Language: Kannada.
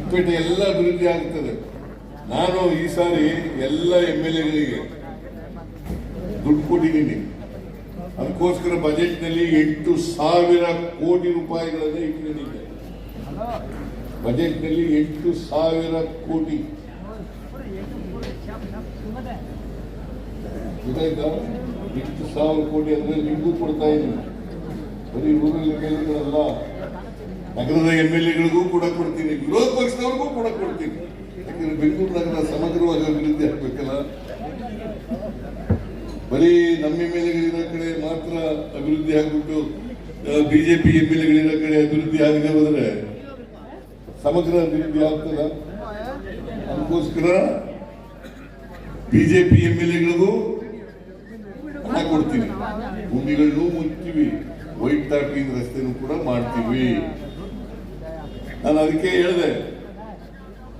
ಚಿಕ್ಕಪೇಟೆ ಎಲ್ಲ ಅಭಿವೃದ್ಧಿ ಆಗ್ತದೆ. ನಾನು ಈ ಸಾರಿ ಎಲ್ಲ MLA-ಗಳಿಗೆ ದುಡ್ಡು ಕೊಟ್ಟಿದ್ದೀನಿ. ಅದಕ್ಕೋಸ್ಕರ ಬಜೆಟ್ನಲ್ಲಿ 8,000 ಕೋಟಿ ರೂಪಾಯಿಗಳನ್ನ ಇಟ್ಟಿದ್ದೀನಿ. ಬಜೆಟ್ನಲ್ಲಿ 8,000 ಕೋಟಿ ಗೊತ್ತಾಯ್ತಾ? 8,000 ಕೋಟಿ ಅಂದ್ರೆ ನಿಮಗೂ ಕೊಡ್ತಾ ಇದ್ದೀನಿ. ಬರೀ ರೂರಲ್ MLA-ಗಳಲ್ಲ, ನಗರದ MLA-ಗಳಿಗೂ ಕೂಡ ಕೊಡ್ತೀನಿ, ವಿರೋಧ ಪಕ್ಷದವ್ರಿಗೂ ಕೂಡ ಕೊಡ್ತೀನಿ. ಯಾಕಂದ್ರೆ ಬೆಂಗಳೂರು ನಗರ ಸಮಗ್ರವಾಗಿ ಅಭಿವೃದ್ಧಿ ಆಗ್ಬೇಕಲ್ಲ. ಬರೀ ನಮ್ಮ MLA-ಗಳಿರೋ ಕಡೆ ಮಾತ್ರ ಅಭಿವೃದ್ಧಿ ಆಗ್ಬಿಟ್ಟು ಬಿಜೆಪಿ MLA-ಗಳಿರೋ ಕಡೆ ಅಭಿವೃದ್ಧಿ ಆಗದೆ ಹೋದ್ರೆ ಸಮಗ್ರ ಅಭಿವೃದ್ಧಿ ಆಗ್ತದ? ಅದಕ್ಕೋಸ್ಕರ ಬಿಜೆಪಿ MLA-ಗಳಿಗೂ ಹಣ ಕೊಡ್ತೀವಿ, ಭೂಮಿಗಳನ್ನು ಮುಚ್ತೀವಿ, ವೈಟ್ ಟಾಪಿಂಗ್ ರಸ್ತೆನೂ ಕೂಡ ಮಾಡ್ತೀವಿ. ನಾನು ಅದಕ್ಕೆ ಹೇಳಿದೆ,